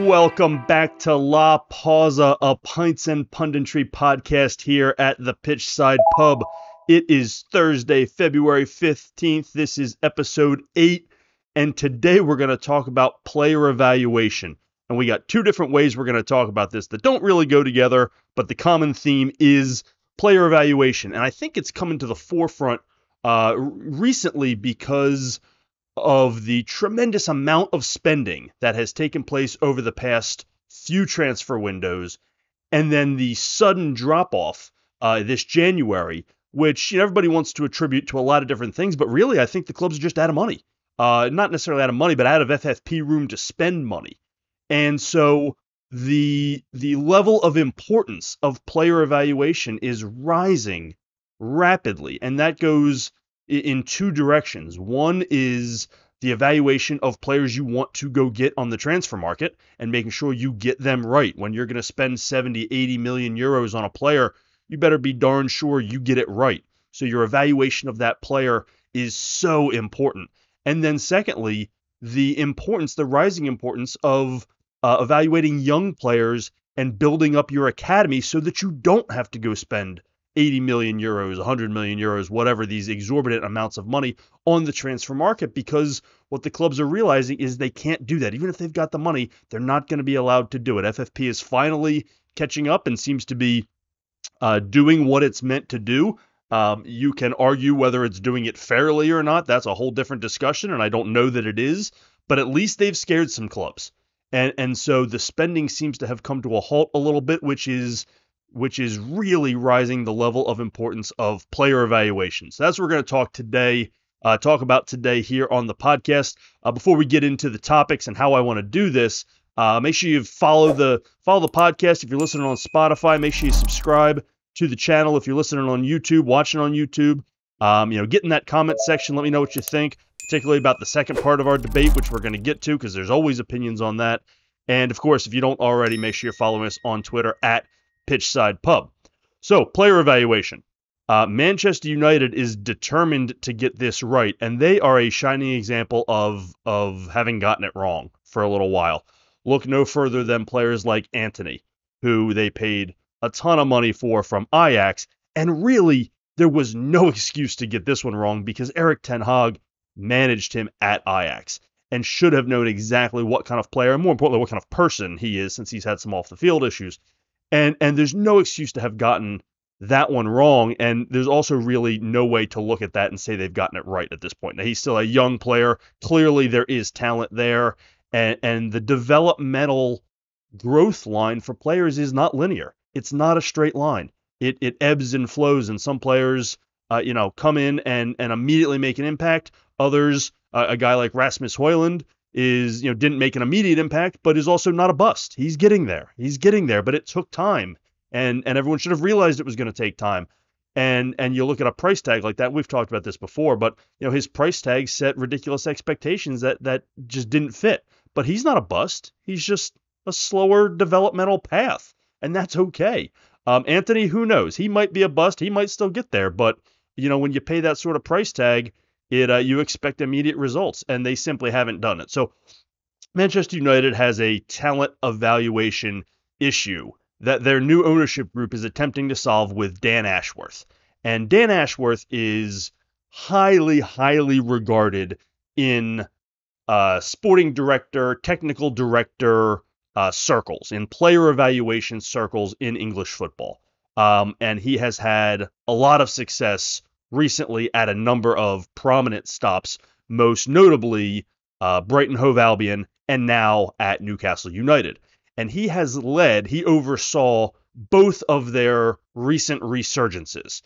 Welcome back to La Pausa, a Pints and Punditry podcast here at the Pitchside Pub. It is Thursday, February 15th. This is episode 8, and today we're going to talk about player evaluation. And we got two different ways we're going to talk about this that don't really go together, but the common theme is player evaluation. And I think it's coming to the forefront recently because of the tremendous amount of spending that has taken place over the past few transfer windows, and then the sudden drop-off this January, which everybody wants to attribute to a lot of different things, but really I think the clubs are just out of money. Not necessarily out of money, but out of FFP room to spend money. And so the level of importance of player evaluation is rising rapidly, and that goes in two directions. One is the evaluation of players you want to go get on the transfer market and making sure you get them right. When you're going to spend 70, 80 million euros on a player, you better be darn sure you get it right. So your evaluation of that player is so important. And then secondly, the rising importance of evaluating young players and building up your academy so that you don't have to go spend 80 million euros, 100 million euros, whatever, these exorbitant amounts of money on the transfer market, because what the clubs are realizing is they can't do that. Even if they've got the money, they're not going to be allowed to do it. FFP is finally catching up and seems to be doing what it's meant to do. You can argue whether it's doing it fairly or not. That's a whole different discussion, and I don't know that it is, but at least they've scared some clubs. And so the spending seems to have come to a halt a little bit, which is really rising the level of importance of player evaluation. So that's what we're going to talk about today here on the podcast. Before we get into the topics and how I want to do this, make sure you follow the podcast. If you're listening on Spotify, make sure you subscribe to the channel. If you're listening on YouTube, watching on YouTube, get in that comment section. Let me know what you think, particularly about the second part of our debate, which we're going to get to because there's always opinions on that. And of course, if you don't already, make sure you're following us on Twitter at Pitchside Pub. So, player evaluation. Manchester United is determined to get this right, and they are a shining example of having gotten it wrong for a little while. Look no further than players like Antony, who they paid a ton of money for from Ajax, and really, there was no excuse to get this one wrong because Erik ten Hag managed him at Ajax and should have known exactly what kind of player, and more importantly, what kind of person he is, since he's had some off-the-field issues. And there's no excuse to have gotten that one wrong, and there's also really no way to look at that and say they've gotten it right at this point. Now, he's still a young player. Clearly, there is talent there, and the developmental growth line for players is not linear. It's not a straight line. It ebbs and flows, and some players, come in and immediately make an impact. Others, a guy like Rasmus Højlund, didn't make an immediate impact, but is also not a bust. He's getting there, but it took time, and everyone should have realized it was going to take time. And you look at a price tag like that. We've talked about this before, but his price tag set ridiculous expectations that just didn't fit. But he's not a bust. He's just a slower developmental path, and that's okay. Antony, who knows? He might be a bust. He might still get there, but when you pay that sort of price tag, you expect immediate results, and they simply haven't done it. So Manchester United has a talent evaluation issue that their new ownership group is attempting to solve with Dan Ashworth. And Dan Ashworth is highly, highly regarded in sporting director, technical director circles, in player evaluation circles in English football. And he has had a lot of success recently at a number of prominent stops, most notably Brighton Hove Albion, and now at Newcastle United. And he oversaw both of their recent resurgences.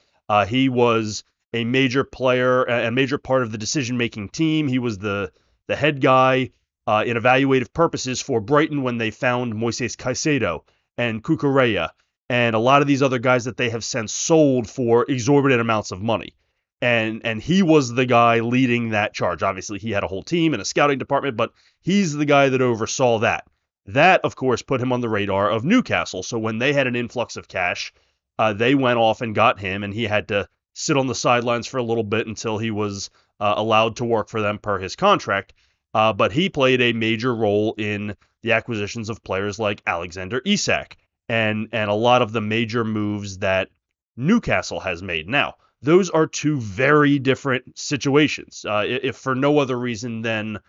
He was a major player, a major part of the decision-making team. He was the head guy in evaluative purposes for Brighton when they found Moises Caicedo and Cucurella and a lot of these other guys that they have since sold for exorbitant amounts of money. And he was the guy leading that charge. Obviously, he had a whole team and a scouting department, but he's the guy that oversaw that. That, of course, put him on the radar of Newcastle. So when they had an influx of cash, they went off and got him, and he had to sit on the sidelines for a little bit until he was allowed to work for them per his contract. but he played a major role in the acquisitions of players like Alexander Isak and a lot of the major moves that Newcastle has made. Now, those are two very different situations, if for no other reason than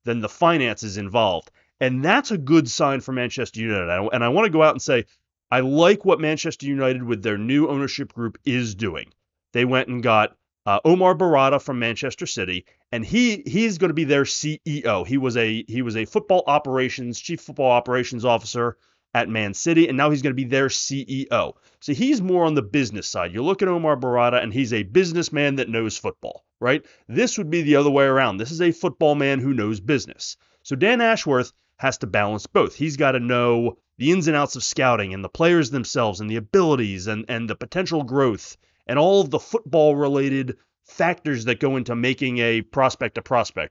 the finances involved. And that's a good sign for Manchester United. And I want to go out and say, I like what Manchester United with their new ownership group is doing. They went and got Omar Barada from Manchester City, and he's going to be their CEO. He was a chief football operations officer at Man City, and now he's going to be their CEO. So he's more on the business side. You look at Omar Barada, and he's a businessman that knows football, right? This would be the other way around. This is a football man who knows business. So Dan Ashworth has to balance both. He's got to know the ins and outs of scouting and the players themselves and the abilities and the potential growth and all of the football-related factors that go into making a prospect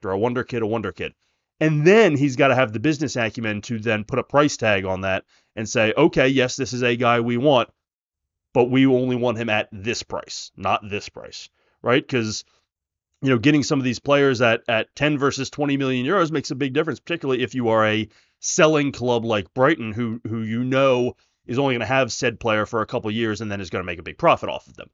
or a wonder kid. And then he's got to have the business acumen to then put a price tag on that and say, okay, yes, this is a guy we want, but we only want him at this price, not this price, right? Because, getting some of these players at 10 versus 20 million euros makes a big difference, particularly if you are a selling club like Brighton, who is only going to have said player for a couple years and then is going to make a big profit off of them.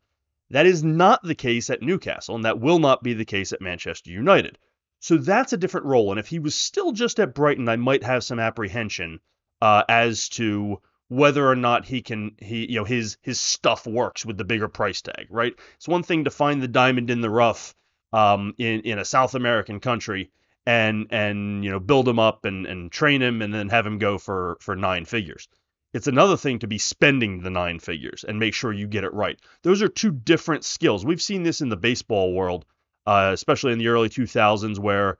That is not the case at Newcastle, and that will not be the case at Manchester United. So that's a different role. And if he was still just at Brighton, I might have some apprehension as to whether or not his stuff works with the bigger price tag, right? It's one thing to find the diamond in the rough in a South American country and build him up and train him and then have him go for 9 figures. It's another thing to be spending the 9 figures and make sure you get it right. Those are two different skills. We've seen this in the baseball world, especially in the early 2000s, where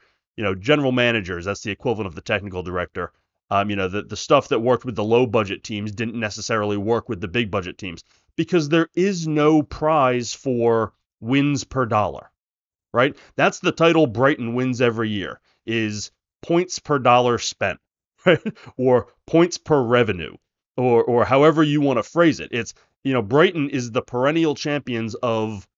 general managers, that's the equivalent of the technical director, the stuff that worked with the low budget teams didn't necessarily work with the big budget teams because there is no prize for wins per dollar, right? That's the title Brighton wins every year, is points per dollar spent, right? Or points per revenue, or however you want to phrase it. It's, Brighton is the perennial champions of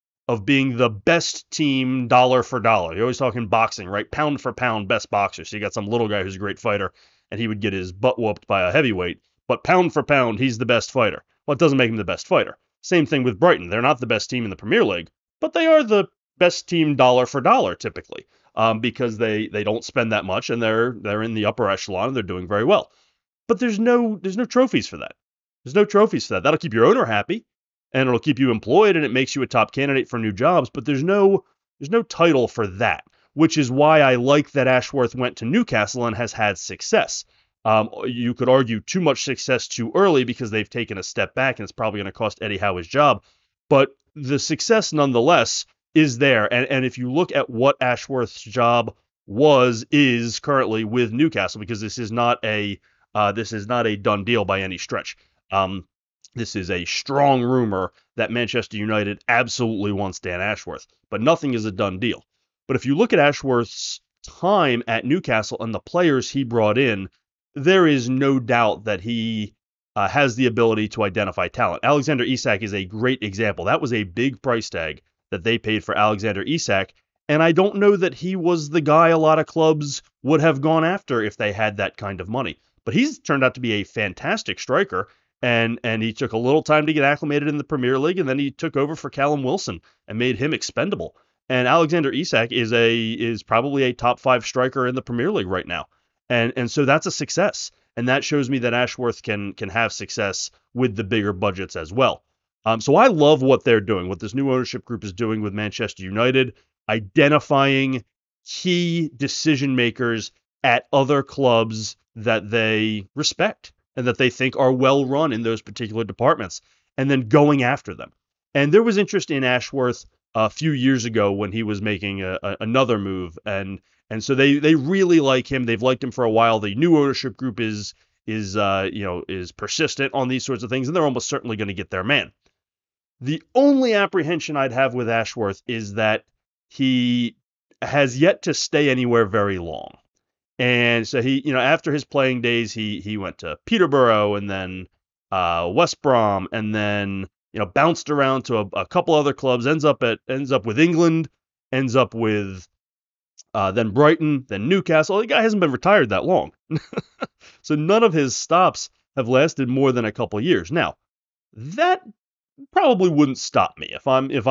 being the best team dollar for dollar. You're always talking boxing, right? Pound for pound, best boxer. So you got some little guy who's a great fighter, and he would get his butt whooped by a heavyweight. But pound for pound, he's the best fighter. Well, it doesn't make him the best fighter. Same thing with Brighton. They're not the best team in the Premier League, but they are the best team dollar for dollar typically, because they don't spend that much, and they're in the upper echelon, and they're doing very well. But there's no trophies for that. There's no trophies for that. That'll keep your owner happy, and it'll keep you employed, and it makes you a top candidate for new jobs. But there's no title for that, which is why I like that Ashworth went to Newcastle and has had success. You could argue too much success too early because they've taken a step back, and it's probably going to cost Eddie Howe his job. But the success, nonetheless, is there. And if you look at what Ashworth's job is currently with Newcastle, because this is not a done deal by any stretch. This is a strong rumor that Manchester United absolutely wants Dan Ashworth, but nothing is a done deal. But if you look at Ashworth's time at Newcastle and the players he brought in, there is no doubt that he has the ability to identify talent. Alexander Isak is a great example. That was a big price tag that they paid for Alexander Isak, and I don't know that he was the guy a lot of clubs would have gone after if they had that kind of money. But he's turned out to be a fantastic striker, and he took a little time to get acclimated in the Premier League, and then he took over for Callum Wilson and made him expendable. And Alexander Isak is probably a top 5 striker in the Premier League right now. And so that's a success. And that shows me that Ashworth can have success with the bigger budgets as well. So I love what they're doing, what this new ownership group is doing with Manchester United, identifying key decision makers at other clubs that they respect and that they think are well run in those particular departments, and then going after them. And there was interest in Ashworth a few years ago when he was making another move, and so they really like him. They've liked him for a while. The new ownership group is persistent on these sorts of things, and they're almost certainly going to get their man. The only apprehension I'd have with Ashworth is that he has yet to stay anywhere very long. And so he, after his playing days, he went to Peterborough and then West Brom, and then bounced around to a couple other clubs. Ends up with England, ends up with then Brighton, then Newcastle. The guy hasn't been retired that long. So none of his stops have lasted more than a couple years. Now, that probably wouldn't stop me if I'm in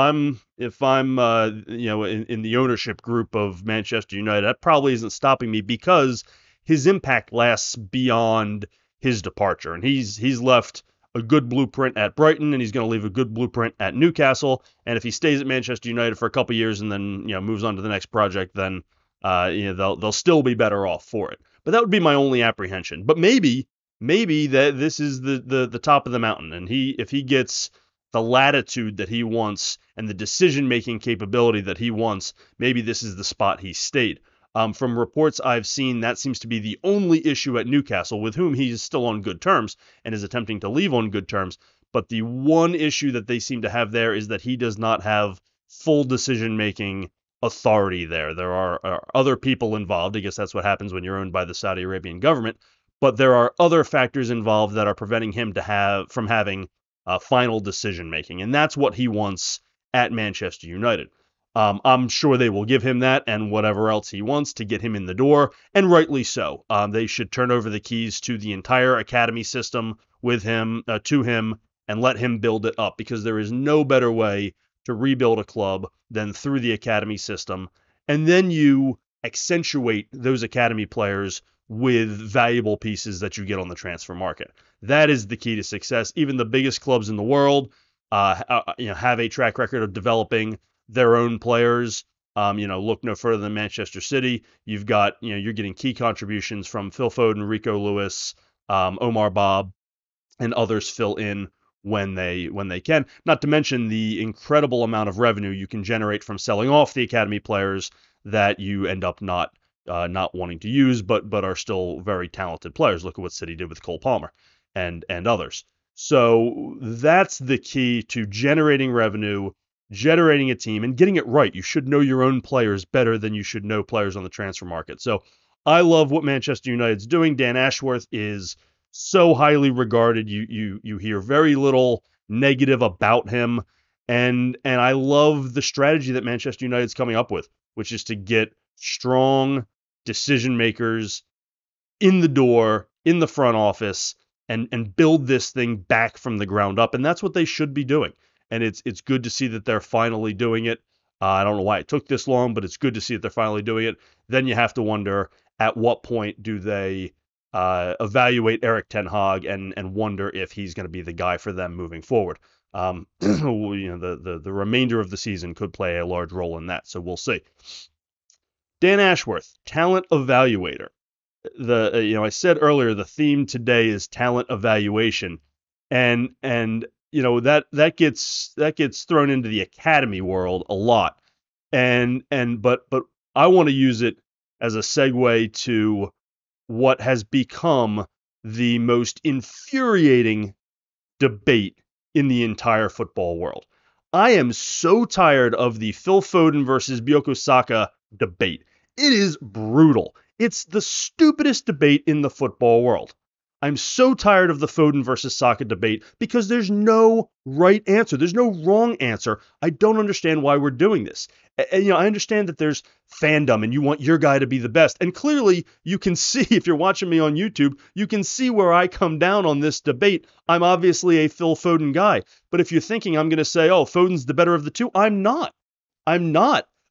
the ownership group of Manchester United. That probably isn't stopping me because his impact lasts beyond his departure, and he's left a good blueprint at Brighton, and he's going to leave a good blueprint at Newcastle. And if he stays at Manchester United for a couple years and then moves on to the next project, then they'll still be better off for it. But that would be my only apprehension. But maybe that this is the top of the mountain, and if he gets the latitude that he wants and the decision-making capability that he wants, maybe this is the spot he stayed. From reports I've seen, that seems to be the only issue at Newcastle, with whom he is still on good terms and is attempting to leave on good terms. But the one issue that they seem to have there is that he does not have full decision-making authority there. There are other people involved. I guess that's what happens when you're owned by the Saudi Arabian government. But there are other factors involved that are preventing him from having final decision making, and that's what he wants at Manchester United. I'm sure they will give him that and whatever else he wants to get him in the door, and rightly so. They should turn over the keys to the entire academy system to him, and let him build it up, because there is no better way to rebuild a club than through the academy system, and then you accentuate those academy players with valuable pieces that you get on the transfer market. That is the key to success. Even the biggest clubs in the world have a track record of developing their own players. Look no further than Manchester City. You're getting key contributions from Phil Foden, Rico Lewis, Omar Bob, and others fill in when they can. Not to mention the incredible amount of revenue you can generate from selling off the academy players that you end up not wanting to use, but are still very talented players. Look at what City did with Cole Palmer and others. So that's the key to generating revenue, generating a team, and getting it right. You should know your own players better than you should know players on the transfer market. So I love what Manchester United's doing. Dan Ashworth is so highly regarded. You hear very little negative about him, and I love the strategy that Manchester United's coming up with, which is to get strong decision makers in the door, in the front office, and build this thing back from the ground up. And that's what they should be doing. And it's good to see that they're finally doing it. I don't know why it took this long, but it's good to see that they're finally doing it. Then you have to wonder, at what point do they evaluate Eric Ten Hag and wonder if he's going to be the guy for them moving forward. The remainder of the season could play a large role in that, so we'll see. Dan Ashworth, talent evaluator. I said earlier the theme today is talent evaluation, and that gets thrown into the academy world a lot, but I want to use it as a segue to what has become the most infuriating debate in the entire football world. I am so tired of the Phil Foden versus Bukayo Saka debate. It is brutal. It's the stupidest debate in the football world. I'm so tired of the Foden versus Saka debate because there's no right answer. There's no wrong answer. I don't understand why we're doing this. And, I understand that there's fandom and you want your guy to be the best. And clearly you can see, if you're watching me on YouTube, you can see where I come down on this debate. I'm obviously a Phil Foden guy. But if you're thinking I'm going to say, oh, Foden's the better of the two, I'm not.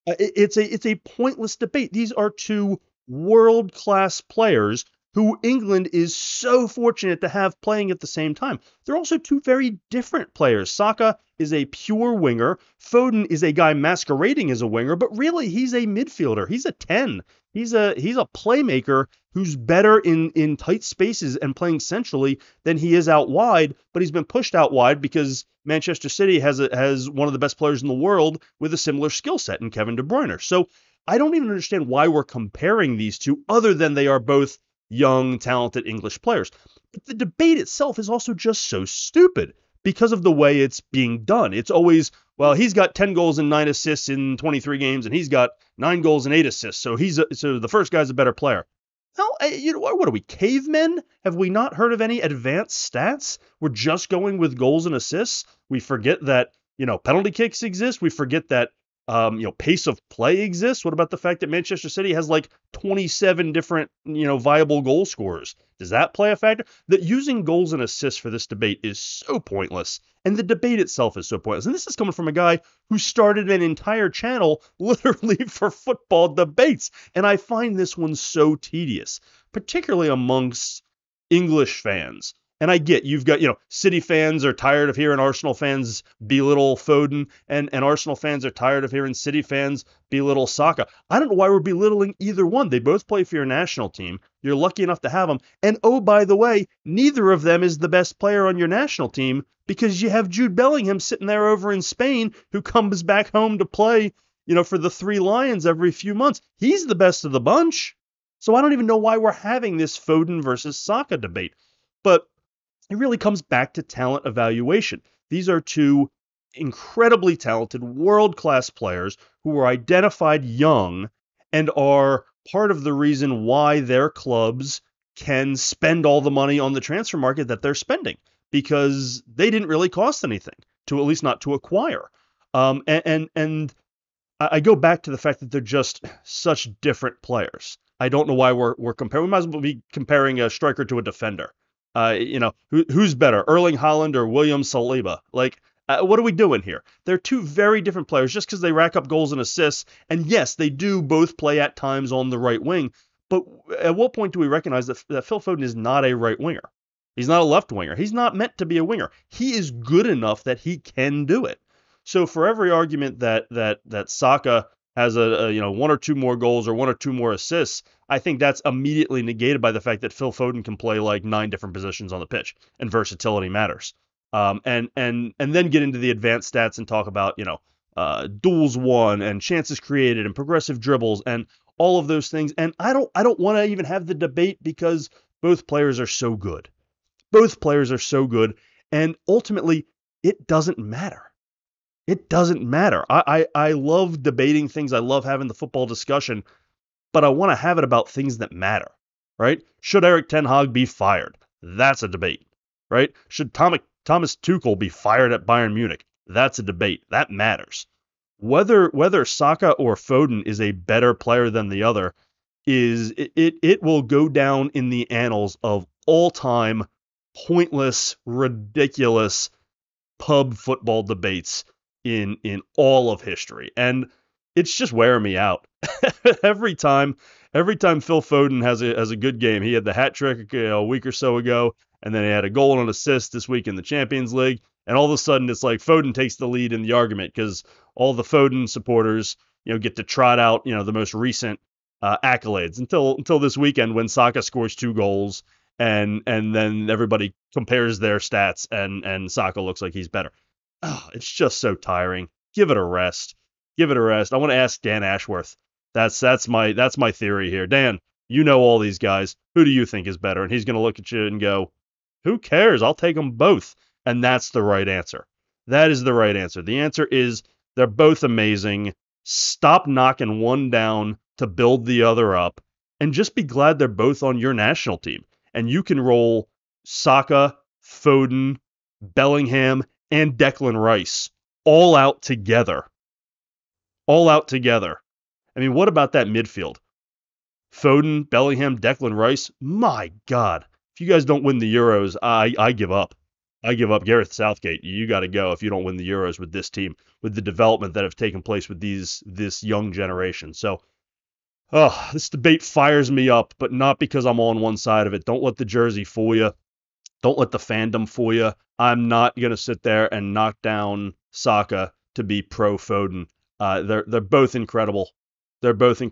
It's a pointless debate. These are two world-class players who England is so fortunate to have playing at the same time. They're also two very different players. Saka is a pure winger. Foden is a guy masquerading as a winger, but really he's a midfielder. He's a 10. He's a playmaker who's better in tight spaces and playing centrally than he is out wide, but he's been pushed out wide because Manchester City has one of the best players in the world with a similar skill set in Kevin De Bruyne. So I don't even understand why we're comparing these two, other than they are both young, talented English players. But the debate itself is also just so stupid because of the way it's being done. It's always, well, he's got 10 goals and 9 assists in 23 games, and he's got 9 goals and 8 assists, so so the first guy's a better player. Well, what are we, cavemen? Have we not heard of any advanced stats? We're just going with goals and assists. We forget that, penalty kicks exist. We forget that Pace of play exists. What about the fact that Manchester City has like 27 different, viable goal scorers? Does that play a factor? That using goals and assists for this debate is so pointless. And the debate itself is so pointless. And this is coming from a guy who started an entire channel literally for football debates. And I find this one so tedious, particularly amongst English fans. And I get, you've got, City fans are tired of hearing Arsenal fans belittle Foden, and Arsenal fans are tired of hearing City fans belittle Saka. I don't know why we're belittling either one. They both play for your national team. You're lucky enough to have them. And oh, by the way, neither of them is the best player on your national team, because you have Jude Bellingham sitting there over in Spain who comes back home to play, for the Three Lions every few months. He's the best of the bunch. So I don't even know why we're having this Foden versus Saka debate. But it really comes back to talent evaluation. These are two incredibly talented, world-class players who were identified young and are part of the reason why their clubs can spend all the money on the transfer market that they're spending, because they didn't really cost anything, to at least not to acquire. And I go back to the fact that they're just such different players. I don't know why we're comparing. We might as well be comparing a striker to a defender. Who's better, Erling Haaland or William Saliba? What are we doing here? They're two very different players just because they rack up goals and assists. And yes, they do both play at times on the right wing. But at what point do we recognize that Phil Foden is not a right winger? He's not a left winger. He's not meant to be a winger. He is good enough that he can do it. So for every argument that Saka has a one or two more goals or one or two more assists, I think that's immediately negated by the fact that Phil Foden can play like 9 different positions on the pitch, and versatility matters. And then get into the advanced stats and talk about duels won and chances created and progressive dribbles and all of those things. And I don't want to even have the debate, because both players are so good. Both players are so good, and ultimately it doesn't matter. It doesn't matter. I love debating things. I love having the football discussion, but I want to have it about things that matter, right? Should Erik ten Hag be fired? That's a debate, right? Should Thomas Tuchel be fired at Bayern Munich? That's a debate. That matters. Whether Saka or Foden is a better player than the other it will go down in the annals of all-time pointless, ridiculous pub football debates in all of history. And it's just wearing me out. Every time Phil Foden has a good game. He had the hat trick a week or so ago, and then he had a goal and an assist this week in the Champions League. And all of a sudden, it's like Foden takes the lead in the argument, because all the Foden supporters, get to trot out, the most recent accolades until this weekend when Saka scores 2 goals, and then everybody compares their stats, and Saka looks like he's better. Oh, it's just so tiring. Give it a rest. I want to ask Dan Ashworth. That's my theory here. Dan, you know all these guys. Who do you think is better? And he's going to look at you and go, who cares? I'll take them both. And that's the right answer. That is the right answer. The answer is they're both amazing. Stop knocking one down to build the other up, and just be glad they're both on your national team. And you can roll Saka, Foden, Bellingham, and Declan Rice all out together. I mean, what about that midfield? Foden, Bellingham, Declan Rice. My God. If you guys don't win the Euros, I give up. Gareth Southgate, you got to go if you don't win the Euros with this team, with the development that have taken place with this young generation. So, this debate fires me up, but not because I'm on one side of it. Don't let the jersey fool you. Don't let the fandom fool you. I'm not going to sit there and knock down Saka to be pro Foden. They're both incredible. They're both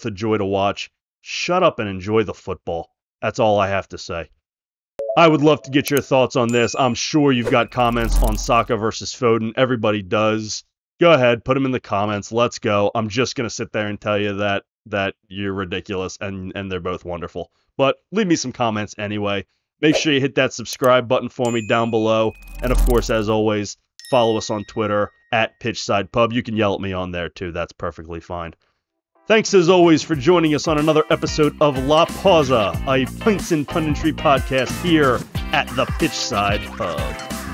a joy to watch. Shut up and enjoy the football. That's all I have to say. I would love to get your thoughts on this. I'm sure you've got comments on Saka versus Foden. Everybody does. Go ahead, put them in the comments. Let's go. I'm just going to sit there and tell you that you're ridiculous and they're both wonderful. But leave me some comments anyway. Make sure you hit that subscribe button for me down below. And of course, as always, follow us on Twitter at Pitchside Pub. You can yell at me on there too. That's perfectly fine. Thanks as always for joining us on another episode of La Pausa, a Pints and Punditry podcast here at the Pitchside Pub.